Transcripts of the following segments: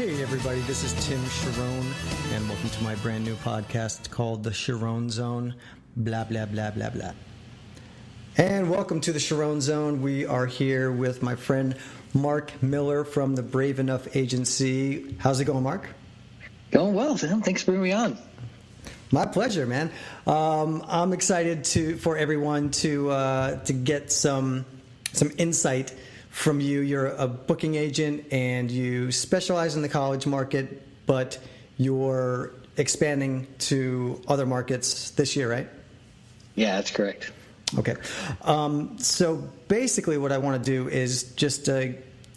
Hey everybody, this is Tim Charron, and welcome to my brand new podcast called The Charron Zone, blah, blah, blah, blah, blah. And welcome to The Charron Zone. We are here with my friend Mark Miller from the Brave Enough Agency. How's it going, Mark? Going well, Sam. Thanks for bringing me on. My pleasure, man. I'm excited for everyone to get some insight from you. You're a booking agent and you specialize in the college market, but you're expanding to other markets this year, right? Yeah, that's correct. Okay. So basically what I want to do is just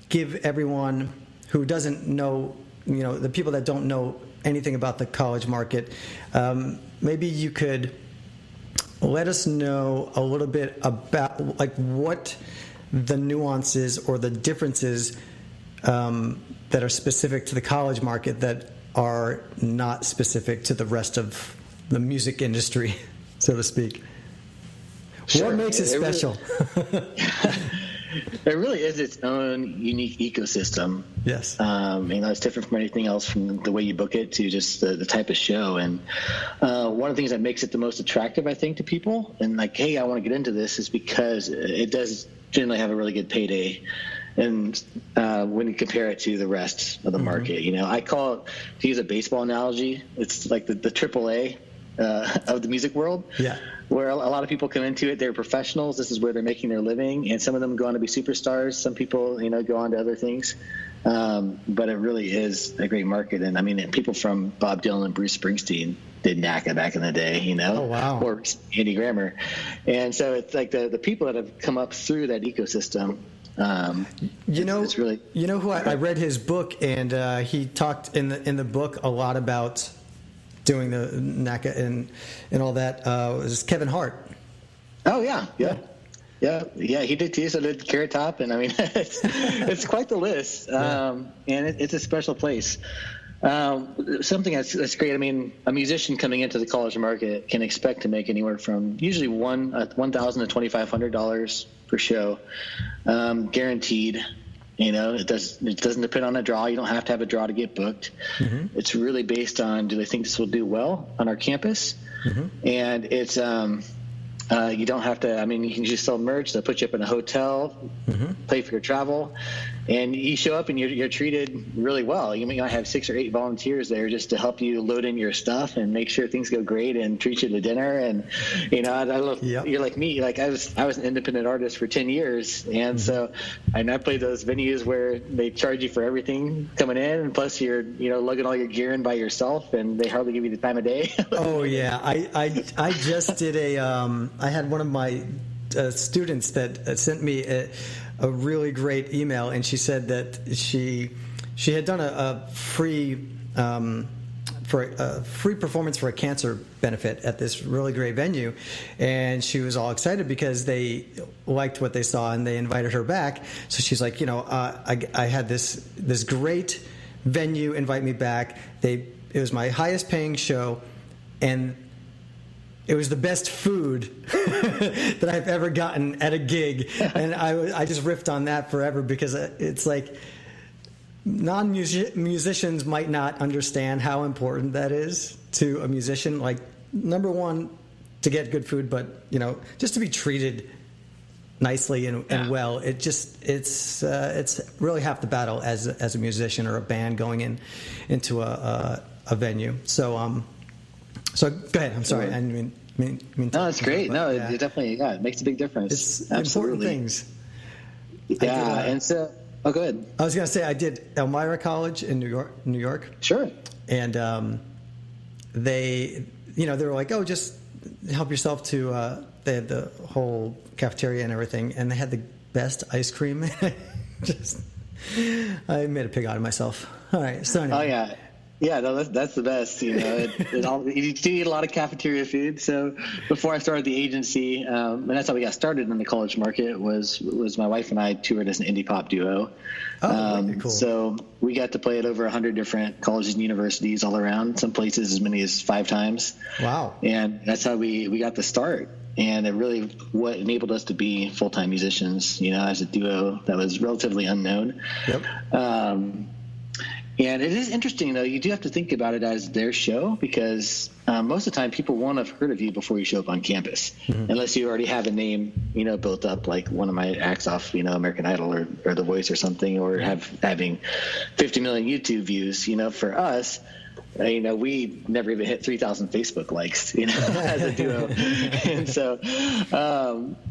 give everyone who doesn't know, the people that don't know anything about the college market, maybe you could let us know a little bit about what the nuances or the differences that are specific to the college market that are not specific to the rest of the music industry, so to speak. Sure. What makes it special? It really is its own unique ecosystem. Yes. It's different from anything else, from the way you book it to just the type of show. And one of the things that makes it the most attractive, I think, to people, and hey, I want to get into this, is because it does generally have a really good payday. And when you compare it to the rest of the market, I call it, to use a baseball analogy, it's like the AAA of the music world. Yeah. Where a lot of people come into it, they're professionals. This is where they're making their living, and some of them go on to be superstars. Some people, go on to other things. But it really is a great market. And people from Bob Dylan and Bruce Springsteen did NACA back in the day, Oh, wow. Or Andy Grammer. And so it's like the people that have come up through that ecosystem. It's really, who I read his book, and he talked in the book a lot about doing the NACA and all that, was Kevin Hart. Oh, yeah. He did too. So did Carrot Top, and it's quite the list. And it's a special place. Something that's great. A musician coming into the college market can expect to make anywhere from usually $1,000 to $2,500 per show, guaranteed. It doesn't depend on a draw. You don't have to have a draw to get booked. Mm-hmm. It's really based on, do they think this will do well on our campus? Mm-hmm. And it's you don't have to. You can just sell merch. They'll put you up in a hotel, pay for your travel, and you show up and you're treated really well. You might have 6 or 8 volunteers there just to help you load in your stuff and make sure things go great and treat you to dinner. And I love, you're like me. Like I was an independent artist for 10 years, and so I played those venues where they charge you for everything coming in, and plus you're lugging all your gear in by yourself, and they hardly give you the time of day. Oh yeah, I just did I had one of my students that sent me a really great email, and she said that she had done a free free performance for a cancer benefit at this really great venue, and she was all excited because they liked what they saw and they invited her back. So she's like, I had this great venue invite me back. It was my highest paying show, and it was the best food that I've ever gotten at a gig. And I just riffed on that forever, because it's like non-musicians might not understand how important that is to a musician. Like, number one, to get good food, but, just to be treated nicely and well. It's really half the battle as a musician or a band going into a venue. So go ahead. I'm sorry. I mean, no, that's great. No, it definitely, it makes a big difference. It's absolutely important things. Yeah, and so, go ahead. I was going to say, I did Elmira College in New York. Sure. And they were like, oh, just help yourself to, they had the whole cafeteria and everything, and they had the best ice cream. I made a pig out of myself. All right, so anyway. Oh, yeah. Yeah, no, that's the best. You do eat a lot of cafeteria food. So before I started the agency, and that's how we got started in the college market, was my wife and I toured as an indie pop duo. Oh, cool. So we got to play at over 100 different colleges and universities all around, some places as many as 5 times. Wow. And that's how we got the start. And it really what enabled us to be full-time musicians, as a duo that was relatively unknown. Yep. And it is interesting, though. You do have to think about it as their show because most of the time people won't have heard of you before you show up on campus, unless you already have a name, built up like one of my acts off, American Idol or The Voice or something, or having 50 million YouTube views. For us, we never even hit 3,000 Facebook likes, as a duo. And so,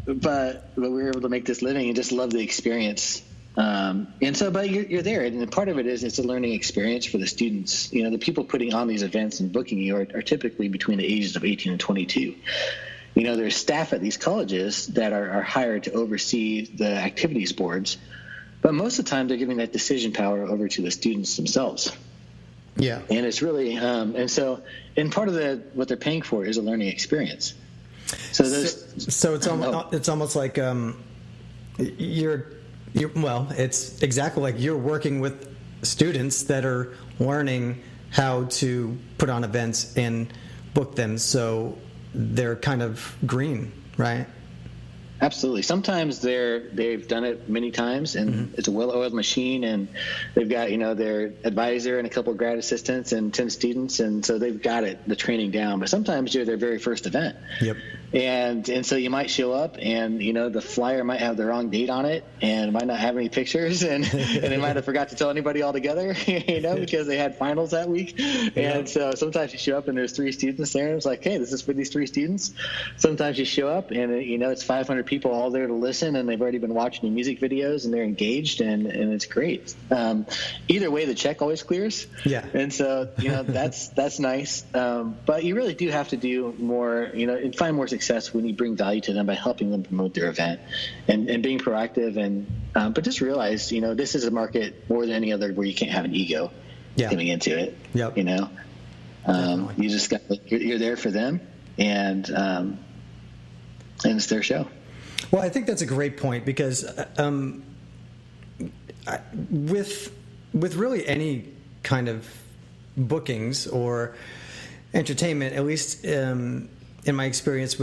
but we were able to make this living and just love the experience. But you're there, and part of it is it's a learning experience for the students. The people putting on these events and booking you are typically between the ages of 18 and 22. There's staff at these colleges that are hired to oversee the activities boards, but most of the time they're giving that decision power over to the students themselves. Yeah, and it's really and part of what they're paying for is a learning experience. So it's almost like it's exactly like you're working with students that are learning how to put on events and book them, so they're kind of green, right? Absolutely. Sometimes they've done it many times, and it's a well-oiled machine, and they've got their advisor and a couple of grad assistants and 10 students, and so they've got the training down. But sometimes you're their very first event. Yep. And so you might show up, and the flyer might have the wrong date on it, and might not have any pictures, and they might have forgot to tell anybody altogether, because they had finals that week. Yeah. And so sometimes you show up and there's 3 students there, and it's like, hey, this is for these 3 students. Sometimes you show up and it's 500 people all there to listen, and they've already been watching your music videos, and they're engaged, and it's great. Either way, the check always clears. Yeah. And so that's nice. But you really do have to do more, and find more success when you bring value to them by helping them promote their event and being proactive, and but just realize this is a market more than any other where you can't have an ego coming into it. Yep. You just you're there for them, and it's their show. Well, I think that's a great point, because with really any kind of bookings or entertainment, at least in my experience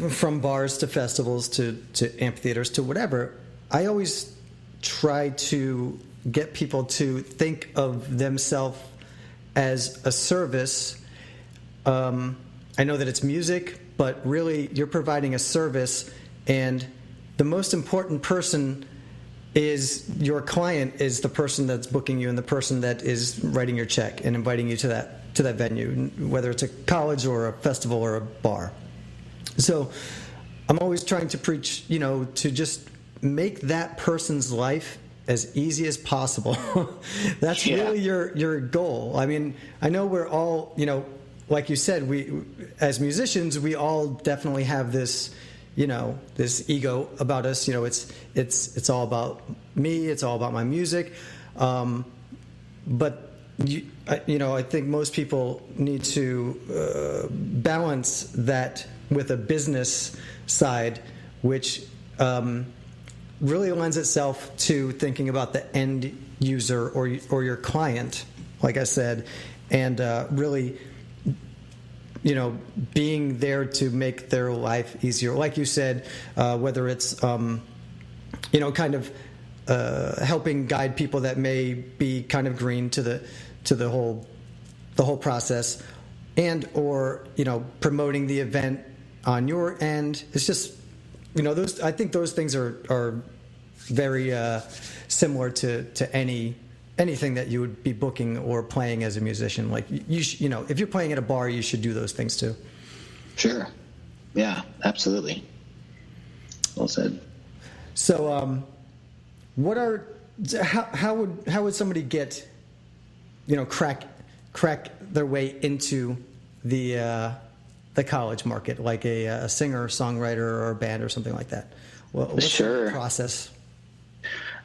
from bars to festivals to amphitheaters to whatever, I always try to get people to think of themselves as a service. I know that it's music, but really you're providing a service, and the most important person is your client, is the person that's booking you and the person that is writing your check and inviting you to that venue, whether it's a college or a festival or a bar. So I'm always trying to preach, to just make that person's life as easy as possible. That's really your goal. I mean, I know we're all, like you said, we as musicians, we all definitely have this, this ego about us. It's all about me. It's all about my music. But I think most people need to balance that with a business side, which really lends itself to thinking about the end user or your client, like I said, and really, being there to make their life easier. Like you said, whether it's, kind of helping guide people that may be kind of green to the whole process, and or promoting the event on your end. It's just I think those things are very similar to anything that you would be booking or playing as a musician. Like if you're playing at a bar, you should do those things too. Sure. Yeah, absolutely. Well said. So, how would somebody get, crack their way into the college market, like a singer, songwriter, or a band, or something like that? What's the process?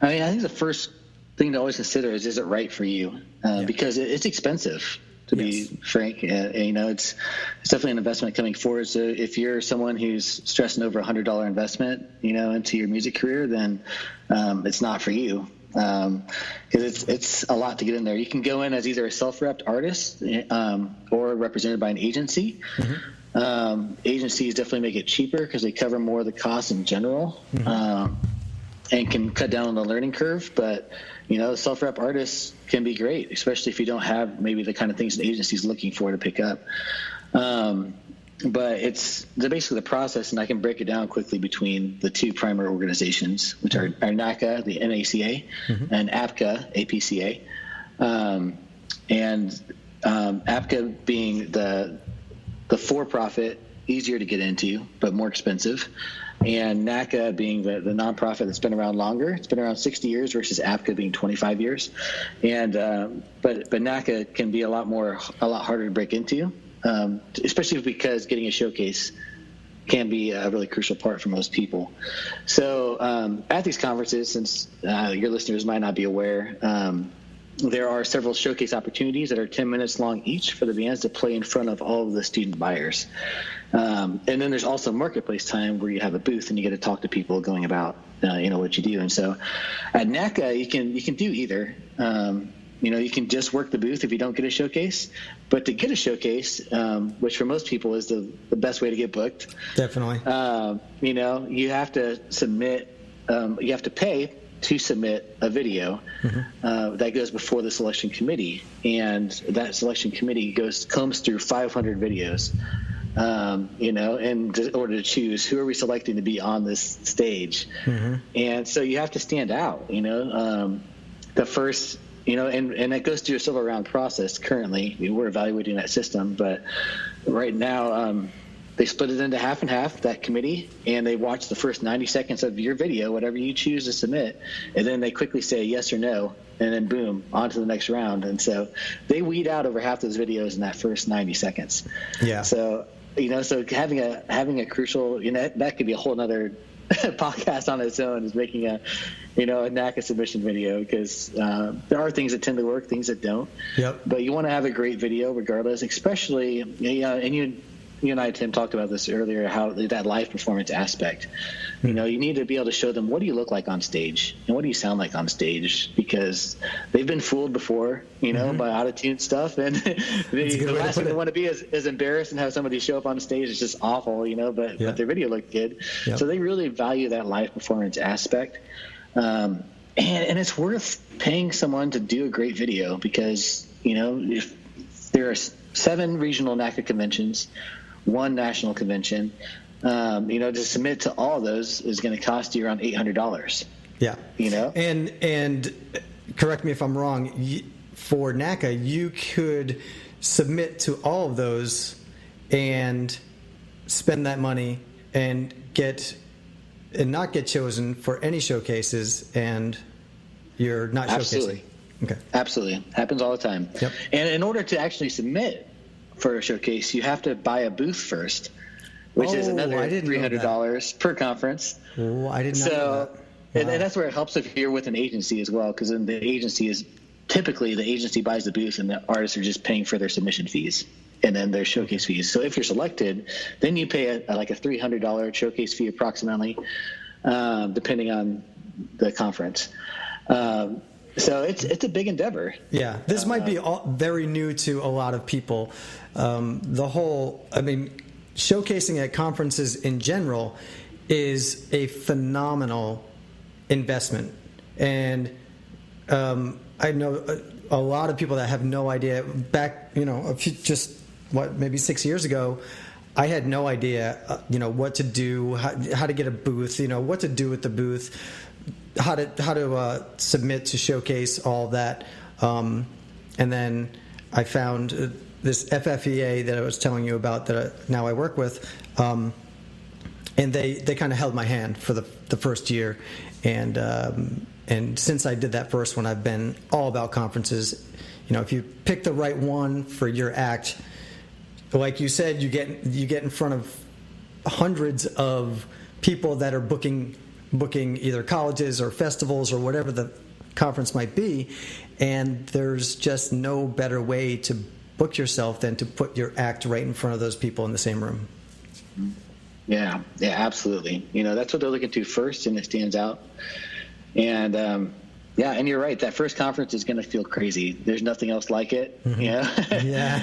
I mean, I think the first thing to always consider is it right for you? Because it's expensive, to be frank. It's definitely an investment coming forward. So if you're someone who's stressing over $100 investment, into your music career, then it's not for you. Because it's a lot to get in there. You can go in as either a self-repped artist or represented by an agency. Agencies definitely make it cheaper because they cover more of the costs in general. and can cut down on the learning curve. But, self-rep artists can be great, especially if you don't have maybe the kind of things an agency's looking for to pick up. But it's basically the process, and I can break it down quickly between the two primary organizations, which are NACA, the NACA, and APCA, APCA. APCA being the for-profit, easier to get into, but more expensive. And NACA being the nonprofit that's been around longer. It's been around 60 years versus APCA being 25 years. And but NACA can be a lot harder to break into, especially because getting a showcase can be a really crucial part for most people. So at these conferences, since your listeners might not be aware, there are several showcase opportunities that are 10 minutes long each for the bands to play in front of all of the student buyers. And then there's also marketplace time where you have a booth and you get to talk to people going about, what you do. And so at NACA, you can do either. You can just work the booth if you don't get a showcase. But to get a showcase, which for most people is the best way to get booked. Definitely. You have to submit, you have to pay to submit a video that goes before the selection committee, and that selection committee combs through 500 videos, in order to choose who are we selecting to be on this stage. And so you have to stand out. The first, and it goes through a several round process. Currently, we're evaluating that system, but right now, they split it into half and half, that committee, and they watch the first 90 seconds of your video, whatever you choose to submit, and then they quickly say yes or no, and then boom, on to the next round. And so they weed out over half those videos in that first 90 seconds. Yeah. So, so having a crucial, that could be a whole nother podcast on its own, is making a NACA submission video, because there are things that tend to work, things that don't. Yep. But you want to have a great video regardless, especially, and you and I, Tim, talked about this earlier, how that live performance aspect. You need to be able to show them, what do you look like on stage and what do you sound like on stage, because they've been fooled before, by out-of-tune stuff, and the last thing they want to be is embarrassed and have somebody show up on stage. It's just awful, but their video looked good. Yep. So they really value that live performance aspect. And it's worth paying someone to do a great video, because, if there are 7 regional NACA conventions, 1 national convention, to submit to all of those is going to cost you around $800. Yeah. And correct me if I'm wrong, for NACA, you could submit to all of those and spend that money and not get chosen for any showcases, and you're not Absolutely. Showcasing. Okay. Absolutely. Happens all the time. Yep. And in order to actually submit for a showcase, you have to buy a booth first, which is another $300 per conference. Oh, I didn't know that. Wow. And that's where it helps if you're with an agency as well, because then the agency buys the booth and the artists are just paying for their submission fees and then their showcase fees. So if you're selected, then you pay a $300 showcase fee approximately, depending on the conference. So it's a big endeavor. Yeah, this might be very new to a lot of people. Showcasing at conferences in general is a phenomenal investment. And I know a lot of people that have no idea. Back, maybe 6 years ago, I had no idea, what to do, how to get a booth, what to do with the booth, how to submit to showcase, all that. And then I found this FFEA that I was telling you about that now I work with, and they kind of held my hand for the first year. And since I did that first one, I've been all about conferences. If you pick the right one for your act, like you said, you get in front of hundreds of people that are booking either colleges or festivals or whatever the conference might be, and there's just no better way to book yourself than to put your act right in front of those people in the same room. Yeah, absolutely. That's what they're looking to first, and it stands out. And Yeah, and you're right. That first conference is going to feel crazy. There's nothing else like it. Mm-hmm. Yeah.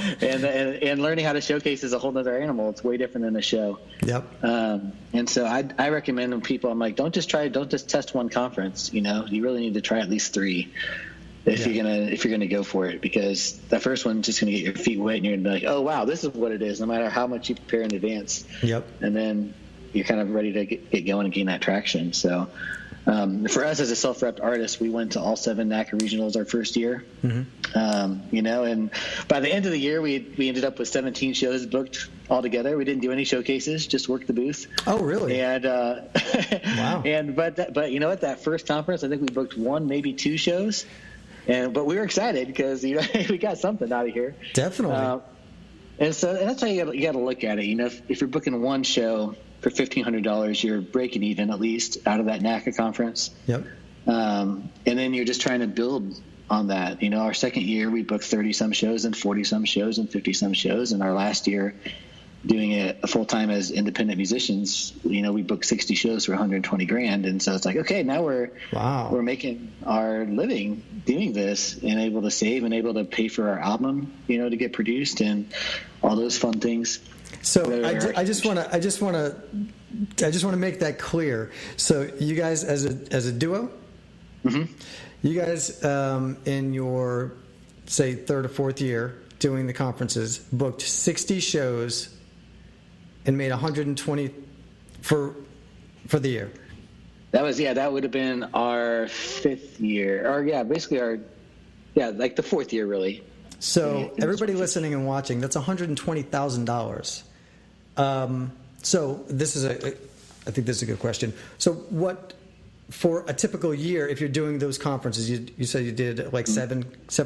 and learning how to showcase is a whole other animal. It's way different than a show. Yep. And so I recommend when people, I'm like, don't just test one conference. You really need to try at least 3 if you're gonna go for it, because that first one's just gonna get your feet wet and you're gonna be like, oh wow, this is what it is. No matter how much you prepare in advance. Yep. And then you're kind of ready to get going and gain that traction. So. For us as a self-repped artist, we went to all 7 NACA regionals our first year. Mm-hmm. And by the end of the year, we ended up with 17 shows booked all together. We didn't do any showcases, just worked the booth. Oh, really? And wow. But you know what? That first conference, I think we booked 1, maybe 2 shows. But we were excited because we got something out of here. Definitely. And that's how you got to look at it. If you're booking 1 show for $1,500, you're breaking even at least out of that NACA conference. Yep. And then you're just trying to build on that. Our second year we booked 30-some shows and 40-some shows and 50-some shows. And our last year doing it full time as independent musicians, we booked 60 shows for $120,000. And so it's like, okay, now we're making our living doing this and able to save and able to pay for our album, to get produced and all those fun things. So I just want to make that clear. So you guys as a duo, mm-hmm. you guys in your say 3rd or 4th year doing the conferences booked 60 shows and made 120 for the year. That would have been our 5th year, or basically like the 4th year really. So everybody listening and watching, that's $120,000. So this is I think this is a good question. So what, for a typical year, if you're doing those conferences, you said you did like seven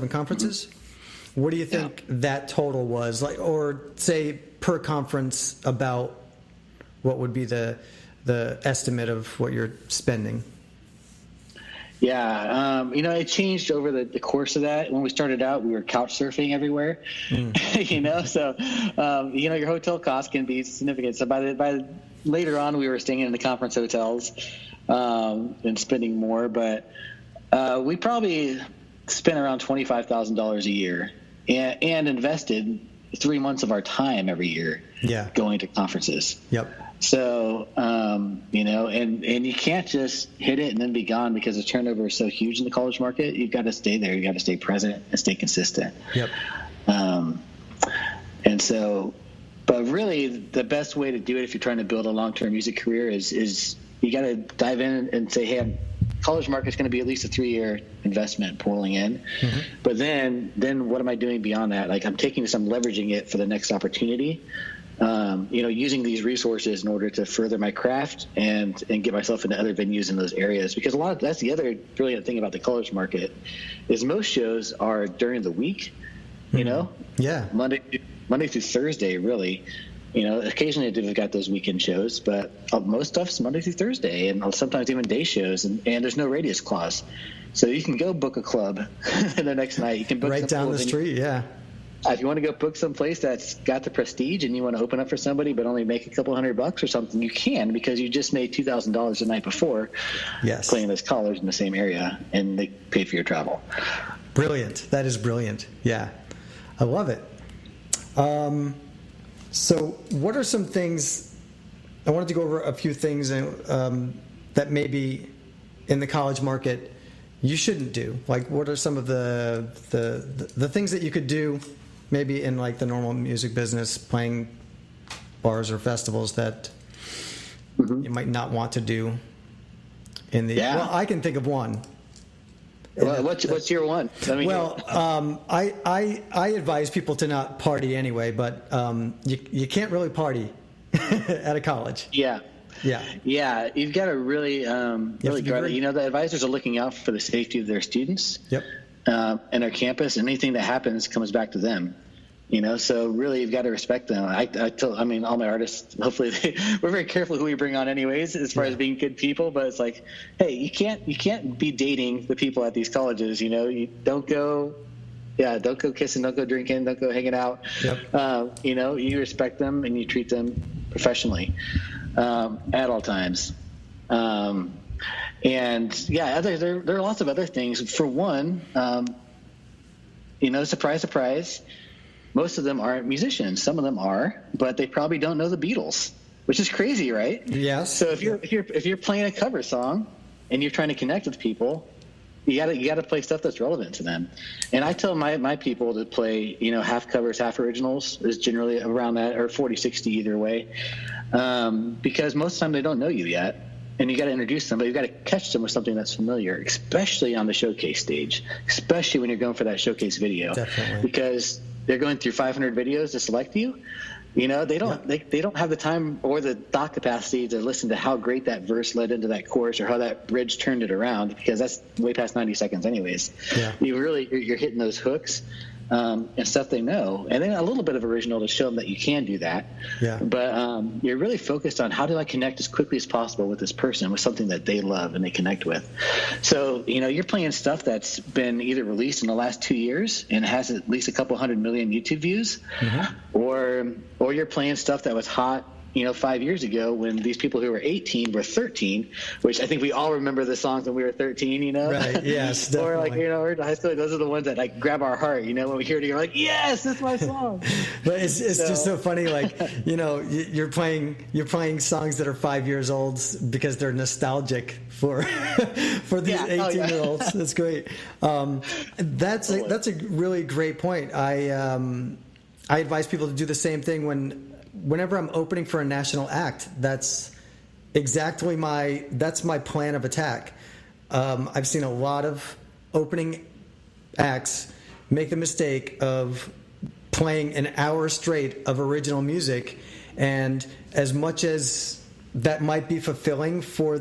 conferences. Mm-hmm. What do you think that total was like, or say per conference, about what would be the estimate of what you're spending? Yeah, it changed over the course of that. When we started out, we were couch surfing everywhere, so, your hotel costs can be significant. So by later on, we were staying in the conference hotels and spending more. But we probably spent around $25,000 a year and invested 3 months of our time every year going to conferences. Yep. So, and you can't just hit it and then be gone because the turnover is so huge in the college market. You've got to stay there. You've got to stay present and stay consistent. Yep. And so, but really the best way to do it if you're trying to build a long-term music career is you got to dive in and say, hey, college market's going to be at least a 3-year investment pulling in. Mm-hmm. But then what am I doing beyond that? Like I'm taking this, I'm leveraging it for the next opportunity. Using these resources in order to further my craft and get myself into other venues in those areas. Because that's the other brilliant thing about the college market is most shows are during the week, Yeah. Monday through Thursday, really. Occasionally they've got those weekend shows, but most stuff's Monday through Thursday and sometimes even day shows. And there's no radius clause. So you can go book a club the next night. You can book right down the street. Yeah. If you want to go book someplace that's got the prestige and you want to open up for somebody but only make a couple $100 or something, you can, because you just made $2,000 the night before playing this college in the same area, and they pay for your travel. Brilliant. That is brilliant. Yeah. I love it. So what are some things, I wanted to go over a few things that maybe in the college market you shouldn't do. Like what are some of the things that you could do maybe in like the normal music business, playing bars or festivals that you might not want to do in the, well, I can think of one. Well, what's your one? I advise people to not party anyway, but you can't really party at a college. Yeah. You've got to really guard it. The advisors are looking out for the safety of their students. Yep. And our campus. Anything that happens comes back to them. So really you've got to respect them. All my artists, hopefully we're very careful who we bring on anyways, as far as being good people, but it's like, hey, you can't be dating the people at these colleges. You don't go kissing, don't go drinking, don't go hanging out. Yep. You respect them and you treat them professionally, at all times. And yeah, there are lots of other things. For one, surprise, surprise, most of them aren't musicians. Some of them are, but they probably don't know the Beatles, which is crazy, right? Yes. So if you're playing a cover song and you're trying to connect with people, you gotta play stuff that's relevant to them. And I tell my people to play, half covers, half originals is generally around that, or 40-60 either way, because most of the time they don't know you yet. And you got to introduce them, but you've got to catch them with something that's familiar, especially on the showcase stage, especially when you're going for that showcase video. Definitely. Because they're going through 500 videos to select you. They don't have the time or the thought capacity to listen to how great that verse led into that chorus or how that bridge turned it around, because that's way past 90 seconds anyways. Yeah. You're hitting those hooks. And stuff they know, and then a little bit of original to show them that you can do that. Yeah. But you're really focused on how do I connect as quickly as possible with this person with something that they love and they connect with. So you're playing stuff that's been either released in the last 2 years and has at least a couple 100 million YouTube views, or you're playing stuff that was hot 5 years ago when these people who were 18 were 13, which I think we all remember the songs when we were 13, Right, yes, definitely. Or in high school, those are the ones that grab our heart, when we hear it, you're like, yes, that's my song. But it's just so funny, you're playing songs that are 5 years old because they're nostalgic for these 18-year-olds. That's great. That's a really great point. I advise people to do the same thing whenever I'm opening for a national act. That's exactly my plan of attack. I've seen a lot of opening acts make the mistake of playing an hour straight of original music, and as much as that might be fulfilling for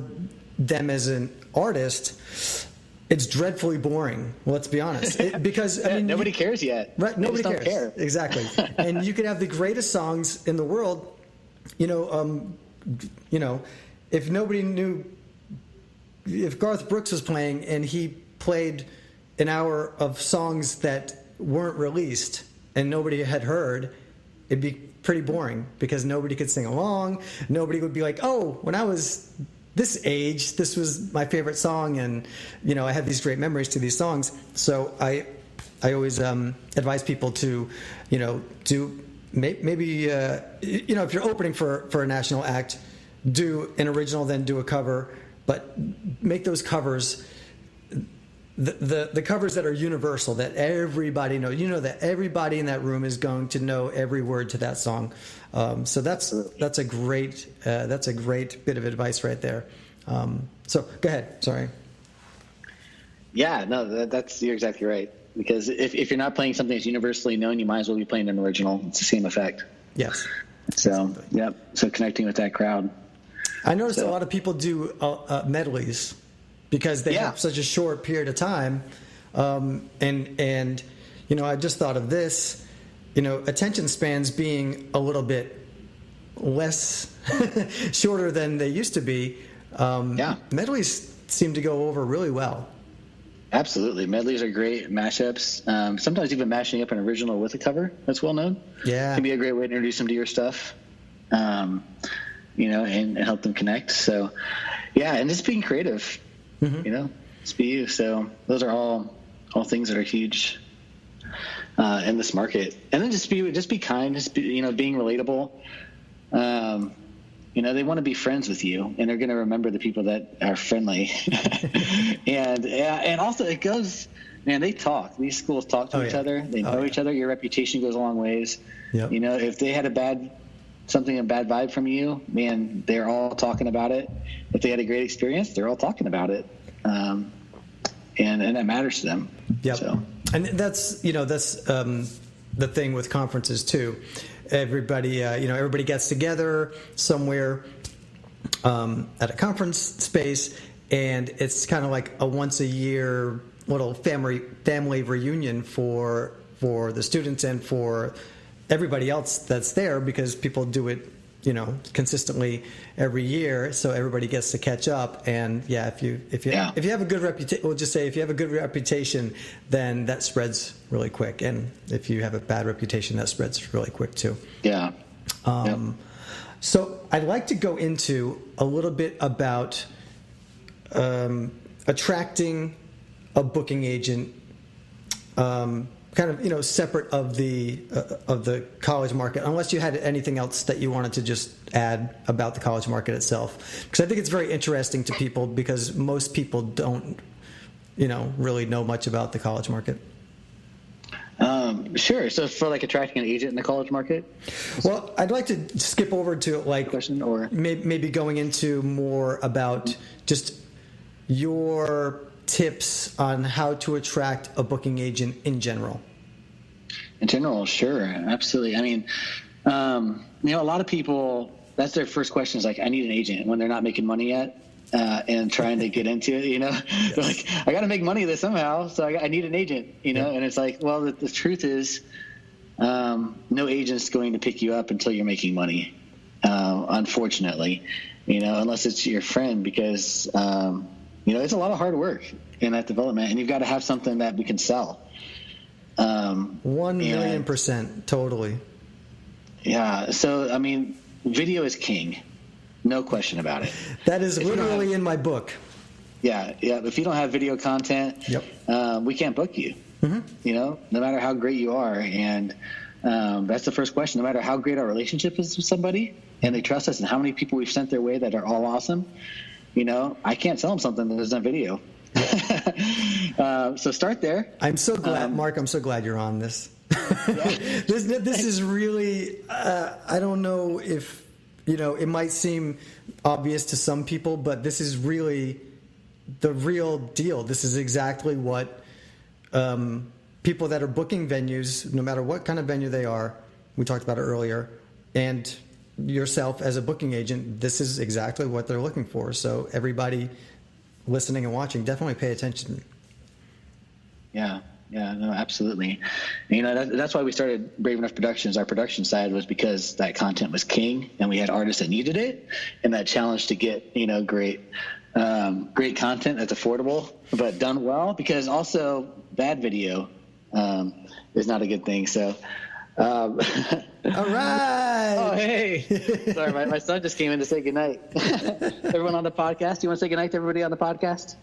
them as an artist, it's dreadfully boring. Let's be honest, because nobody cares yet. Right? Nobody cares. Don't care. Exactly. And you could have the greatest songs in the world. If nobody knew, if Garth Brooks was playing and he played an hour of songs that weren't released and nobody had heard, it'd be pretty boring because nobody could sing along. Nobody would be like, "Oh, when I was this age, this was my favorite song," and I have these great memories to these songs. So I always advise people to do maybe if you're opening for a national act, do an original, then do a cover, but make those covers the covers that are universal, that everybody knows. That everybody in that room is going to know every word to that song. So that's a great bit of advice right there. So go ahead. Sorry. Yeah, no, you're exactly right. Because if you're not playing something that's universally known, you might as well be playing an original. It's the same effect. Yes. So yep. So connecting with that crowd. I noticed a lot of people do medleys because they have such a short period of time, and I just thought of this. Attention spans being a little bit less shorter than they used to be. Medleys seem to go over really well. Absolutely. Medleys are great mashups. Sometimes even mashing up an original with a cover that's well known. Yeah. Can be a great way to introduce them to your stuff, and help them connect. So, and just being creative, just be you. So those are all things that are huge in this market. And then just be kind, being relatable. They want to be friends with you, and they're going to remember the people that are friendly. and also it goes, man, they talk. These schools talk to each other. They know each other. Your reputation goes a long ways. Yep. If they had a bad vibe from you, man, they're all talking about it. If they had a great experience, they're all talking about it. And that matters to them. Yep. So. And that's the thing with conferences too. Everybody gets together somewhere at a conference space, and it's kind of like a once a year little family reunion for the students and for everybody else that's there, because people do it consistently every year, so everybody gets to catch up. And if you have a good reputation, we'll just say if you have a good reputation, then that spreads really quick, and if you have a bad reputation, that spreads really quick too. So I'd like to go into a little bit about attracting a booking agent, kind of, separate of the college market, unless you had anything else that you wanted to just add about the college market itself. Because I think it's very interesting to people, because most people don't, really know much about the college market. Sure. So for like attracting an agent in the college market? Well, I'd like to skip over to like question, or maybe going into more about just your tips on how to attract a booking agent in general. In general, sure, absolutely. I mean, a lot of people, that's their first question is like, I need an agent, when they're not making money yet. And trying to get into it, Yes. They're like, I got to make money this somehow, so I need an agent, and it's like, well, the truth is, no agent's going to pick you up until you're making money, unfortunately, unless it's your friend, because, it's a lot of hard work in that development, and you've got to have something that we can sell. 1,000,000%, totally. Yeah, so, I mean, video is king. No question about it. That is literally in my book. Yeah. If you don't have video content, we can't book you. Mm-hmm. No matter how great you are, and that's the first question. No matter how great our relationship is with somebody, and they trust us, and how many people we've sent their way that are all awesome, I can't sell them something that doesn't have video. So start there. I'm so glad, Mark. I'm so glad you're on this. This is really. I don't know if. It might seem obvious to some people, but this is really the real deal. This is exactly what people that are booking venues, no matter what kind of venue they are, we talked about it earlier, and yourself as a booking agent, this is exactly what they're looking for. So everybody listening and watching, definitely pay attention. Yeah, no, absolutely. That's why we started Brave Enough Productions. Our production side was because that content was king, and we had artists that needed it, and that challenge to get great content that's affordable but done well. Because also bad video is not a good thing. So, all right. Oh, hey. Sorry, my son just came in to say goodnight. Everyone on the podcast, you want to say goodnight to everybody on the podcast?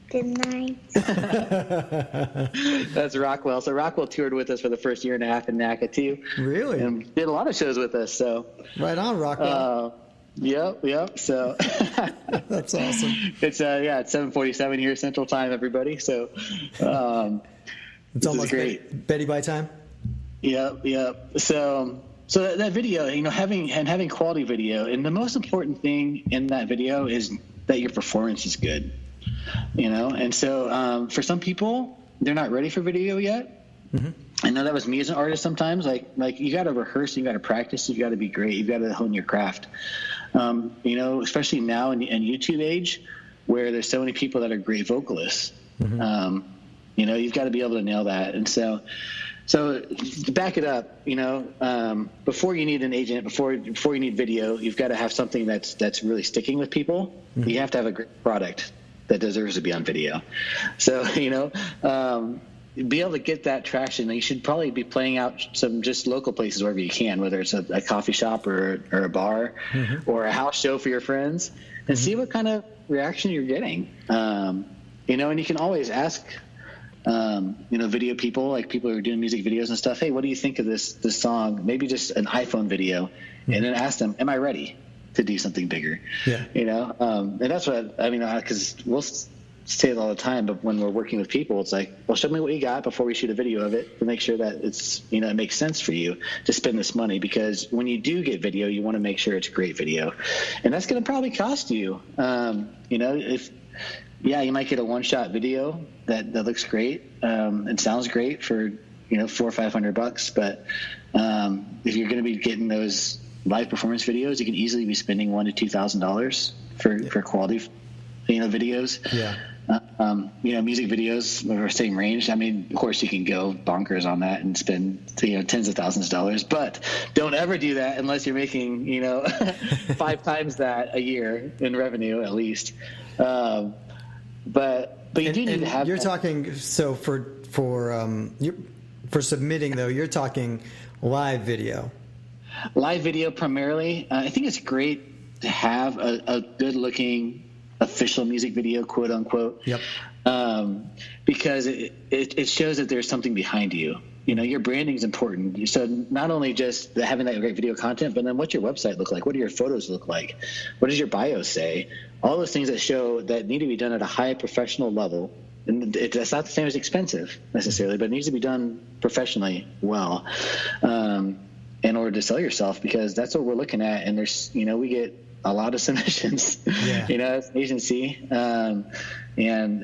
Good night. That's Rockwell. So Rockwell toured with us for the first year and a half in NACA too. Really? And did a lot of shows with us. So right on, Rockwell. Yep. So that's awesome. It's it's 7:47 here Central Time, everybody. So it's almost great. Betty by time. Yep. So that video, having quality video, and the most important thing in that video is that your performance is good. And so for some people, they're not ready for video yet. Mm-hmm. I know that was me as an artist sometimes. Like you got to rehearse, you got to practice, you got to be great, you got to hone your craft. Especially now in YouTube age, where there's so many people that are great vocalists. Mm-hmm. You've got to be able to nail that. And so to back it up, before you need an agent, before you need video, you've got to have something that's really sticking with people. Mm-hmm. You have to have a great product that deserves to be on video. So, be able to get that traction. You should probably be playing out some just local places wherever you can, whether it's a coffee shop or a bar, mm-hmm. or a house show for your friends, and mm-hmm. see what kind of reaction you're getting. And you can always ask, video people, like people who are doing music videos and stuff, hey, what do you think of this song? Maybe just an iPhone video, mm-hmm. and then ask them, am I ready to do something bigger? Yeah. And that's what I mean, because we'll say it all the time, but when we're working with people, it's like, well, show me what you got before we shoot a video of it to make sure that it's, it makes sense for you to spend this money, because when you do get video, you want to make sure it's great video, and that's going to probably cost you, you might get a one-shot video that looks great, and sounds great for, $400 or $500, but if you're going to be getting those live performance videos, you can easily be spending $1,000 to $2,000 for quality, videos. Yeah. Music videos are same range. I mean, of course, you can go bonkers on that and spend tens of thousands of dollars, but don't ever do that unless you're making 5 times that a year in revenue at least. But you do need to have. You're talking so for submitting though. You're talking live video. Live video primarily. I think it's great to have a good looking official music video, quote unquote. Yep. Because it shows that there's something behind you. You know, your branding is important. So not only just having that great video content, but then what's your website look like? What do your photos look like? What does your bio say? All those things that show that need to be done at a high professional level. And that's not the same as expensive necessarily, but it needs to be done professionally well in order to sell yourself, because that's what we're looking at. And there's, you know, we get a lot of submissions, you know, as an agency. And,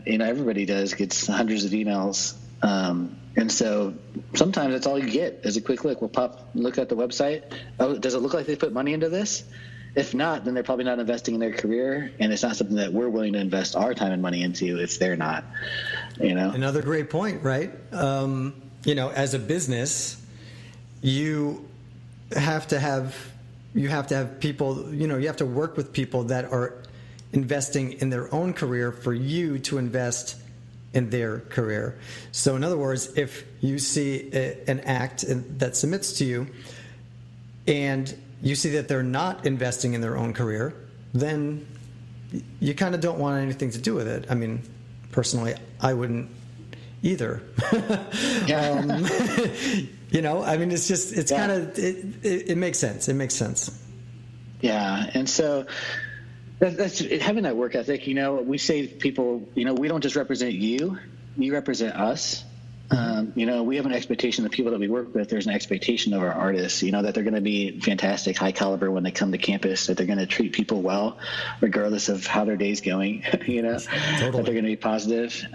you know, everybody gets hundreds of emails. And so sometimes that's all you get is a quick look. We'll look at the website. Oh, does it look like they put money into this? If not, then they're probably not investing in their career, and it's not something that we're willing to invest our time and money into if they're not, you know. Another great point, right? You know, as a business, you have to have people, you know, you have to work with people that are investing in their own career for you to invest in their career. So in other words, if you see an act that submits to you and you see that they're not investing in their own career, then you kind of don't want anything to do with it. I mean, personally, I wouldn't either. You know, I mean, it's kind of, it makes sense. It makes sense. Yeah. And so that's having that work ethic. You know, we say to people, you know, we don't just represent you represent us. You know, we have an expectation of the people that we work with. There's an expectation of our artists, you know, that they're going to be fantastic, high caliber when they come to campus, that they're going to treat people well, regardless of how their day's going, you know, that they're going to be positive,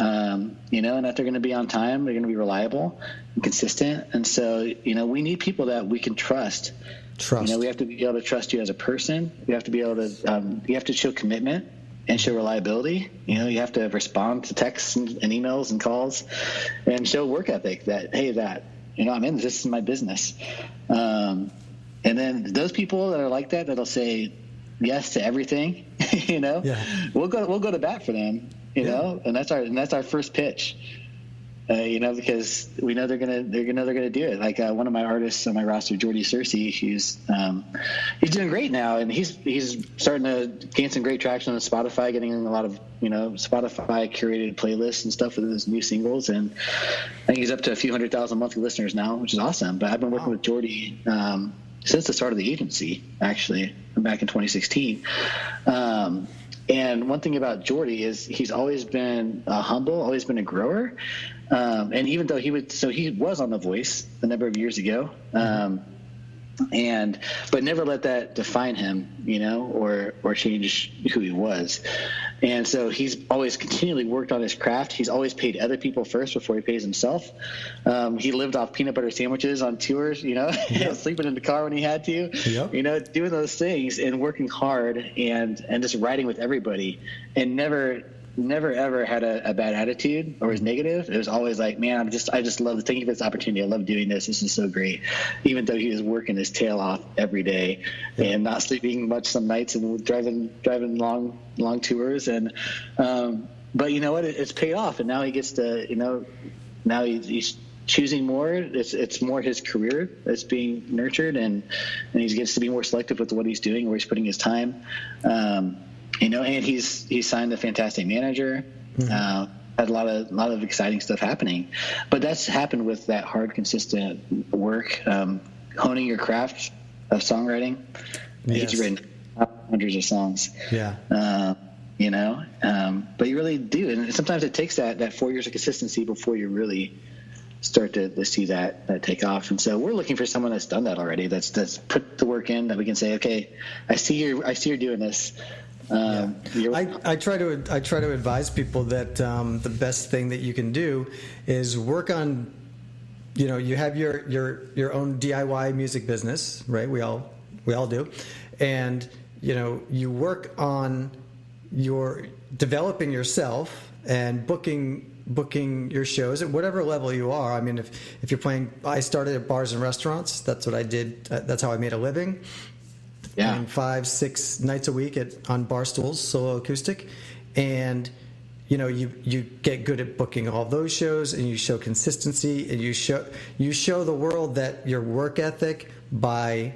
you know, and that they're going to be on time. They're going to be reliable and consistent. And so, you know, we need people that we can trust. You know, we have to be able to trust you as a person. We have to be able to, you have to show commitment and show reliability. You know, you have to respond to texts and emails and calls, and show work ethic that, hey, you know, I'm in this is my business. And then those people that are like that, that'll say yes to everything, you know, we'll go to bat for them, you know, and that's our first pitch. You know, because we know they're gonna do it. Like one of my artists on my roster, Jordy Searcy, he's doing great now, and he's starting to gain some great traction on Spotify, getting a lot of, you know, Spotify curated playlists and stuff with his new singles, and I think he's up to a few 100,000 monthly listeners now, which is awesome. But I've been working with Jordy since the start of the agency, actually, back in 2016. And one thing about Jordy is he's always been humble, always been a grower. And even though he was on The Voice a number of years ago, but never let that define him, you know, or change who he was. And so he's always continually worked on his craft. He's always paid other people first before he pays himself. He lived off peanut butter sandwiches on tours, you know, sleeping in the car when he had to, you know, doing those things and working hard and just riding with everybody, and never ever had a bad attitude or was negative. It was always like, man, I just love thank you for this opportunity. I love doing this. This is so great. Even though he was working his tail off every day and not sleeping much some nights and driving long tours. And, but you know what, it's paid off. And now he gets to, you know, now he's choosing more. It's more his career that's being nurtured, and he gets to be more selective with what he's doing, where he's putting his time. You know, and he's signed a fantastic manager. Had a lot of exciting stuff happening, but that's happened with that hard, consistent work, honing your craft of songwriting. He's written hundreds of songs. You know, but you really do, and sometimes it takes that 4 years of consistency before you really start to see that take off. And so we're looking for someone that's done that already. That's put the work in, that we can say, okay, I see you're doing this. I try to advise people that the best thing that you can do is work on, you know, you have your own DIY music business, right? We all do, and you know, you work on your developing yourself and booking your shows at whatever level you are. I mean, if you're playing, I started at bars and restaurants. That's what I did. That's how I made a living. Playing 5-6 nights a week on bar stools, solo acoustic, and you know, you get good at booking all those shows, and you show consistency, and you show the world that your work ethic by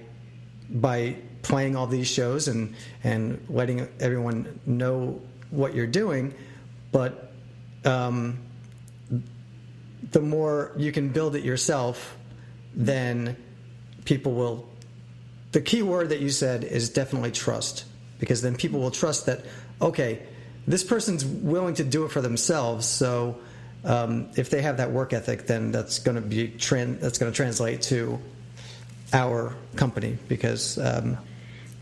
playing all these shows and letting everyone know what you're doing, but the more you can build it yourself, then people will. The key word that you said is definitely trust, because then people will trust that, okay, this person's willing to do it for themselves. So if they have that work ethic, then that's going to translate to our company, because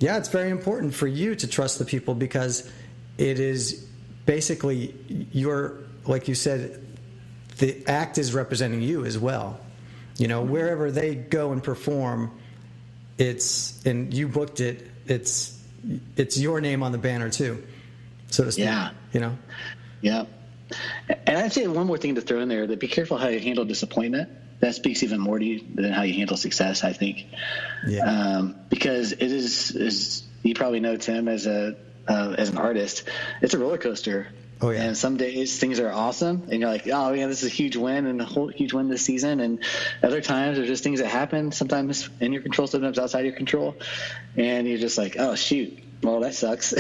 it's very important for you to trust the people, because it is basically like you said, the act is representing you as well. Wherever they go and perform, and you booked it, it's your name on the banner too, so to speak. Yeah. Yeah. And I'd say one more thing to throw in there, that be careful how you handle disappointment. That speaks even more to you than how you handle success, I think. Yeah. Because it is, you probably know, Tim, as an artist, it's a roller coaster. Oh, yeah. And some days things are awesome, and you're like, oh, yeah, this is a huge win, and a whole huge win this season. And other times there's just things that happen, sometimes in your control, sometimes outside your control. And you're just like, oh, shoot, well, that sucks.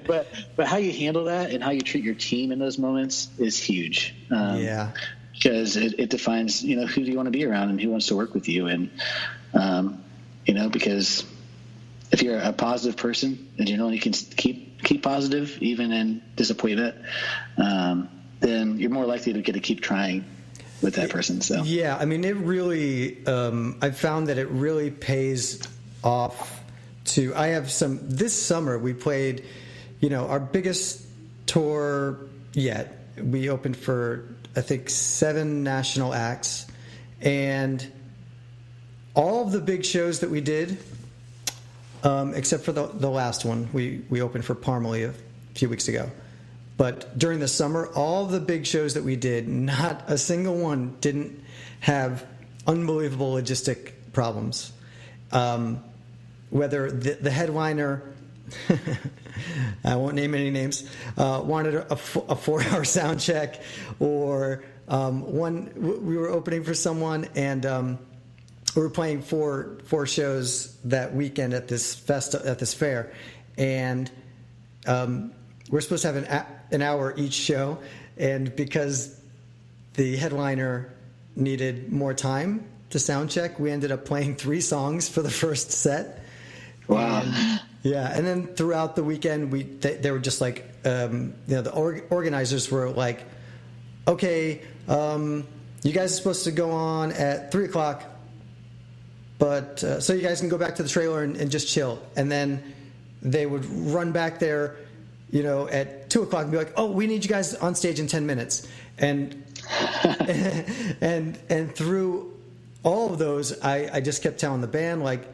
But how you handle that and how you treat your team in those moments is huge. Because it defines, who do you want to be around and who wants to work with you. And, because if you're a positive person and you can keep positive even in disappointment, then you're more likely to get to keep trying with that person. So yeah, I mean, it really I've found that it really pays off I have this summer we played our biggest tour yet. We opened for I think 7 national acts, and all of the big shows that we did, except for the last one, we opened for Parmalee a few weeks ago. But during the summer, all the big shows that we did, not a single one didn't have unbelievable logistic problems. Whether the headliner, I won't name any names, wanted a 4-hour sound check, or we were opening for someone, and we were playing four shows that weekend at this fair, and we're supposed to have an hour each show, and because the headliner needed more time to sound check, we ended up playing 3 songs for the first set. Wow. And then throughout the weekend, they were just like, the organizers were like, okay, you guys are supposed to go on at 3:00, but so you guys can go back to the trailer and just chill. And then they would run back there, at 2:00 and be like, oh, we need you guys on stage in 10 minutes. And and through all of those, I just kept telling the band, like,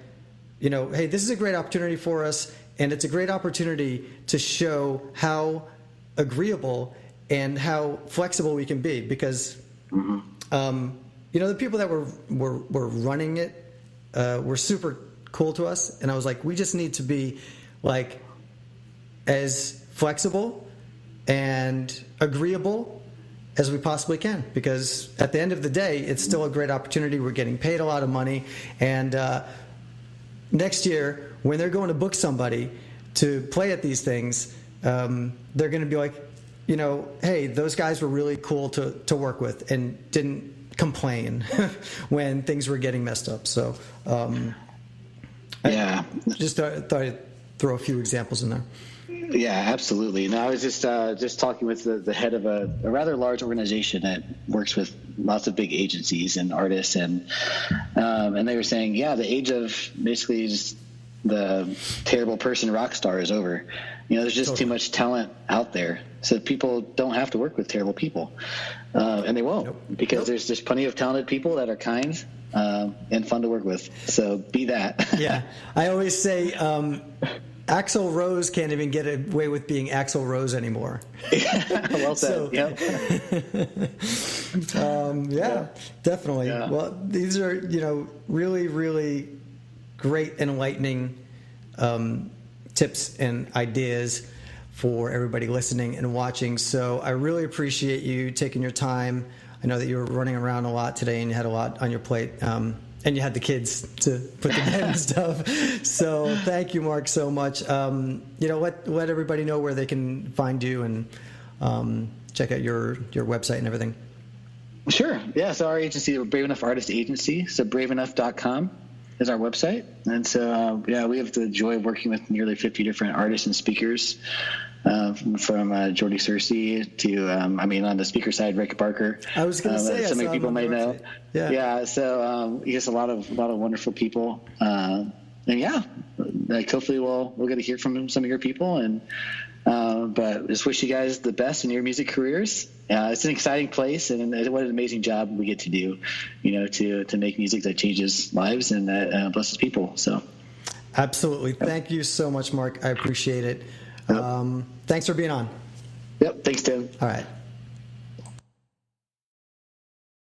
hey, this is a great opportunity for us, and it's a great opportunity to show how agreeable and how flexible we can be, because the people that were running it were super cool to us, and I was like, we just need to be like as flexible and agreeable as we possibly can, because at the end of the day, it's still a great opportunity. We're getting paid a lot of money, and next year, when they're going to book somebody to play at these things, they're going to be like, hey, those guys were really cool to work with and didn't complain when things were getting messed up. So, I just thought I'd throw a few examples in there. Yeah, absolutely. No, I was just talking with the head of a rather large organization that works with lots of big agencies and artists, and they were saying, the age of basically just the terrible person rock star is over. There's just too much talent out there, so people don't have to work with terrible people, and they won't, because there's just plenty of talented people that are kind and fun to work with. So be that. Yeah, I always say. Axl Rose can't even get away with being Axl Rose anymore. Well said. Definitely. Yeah. Well, these are, really, really great, enlightening tips and ideas for everybody listening and watching. So I really appreciate you taking your time. I know that you were running around a lot today and you had a lot on your plate. and you had the kids to put to bed and stuff. So thank you, Mark, so much. Let everybody know where they can find you and check out your website and everything. Sure. Yeah. So our agency, we're Brave Enough Artist Agency. So braveenough.com is our website. And so, we have the joy of working with nearly 50 different artists and speakers, from Jordy Searcy to, on the speaker side, Rick Barker. I was going to say, so many people may know. Yeah. So, just a lot of wonderful people. Hopefully we'll get to hear from some of your people, and but just wish you guys the best in your music careers. It's an exciting place, and what an amazing job we get to do, to make music that changes lives and that blesses people. So, absolutely. Thank you so much, Mark. I appreciate it. Thanks for being on. Yep. Thanks, Tim. All right.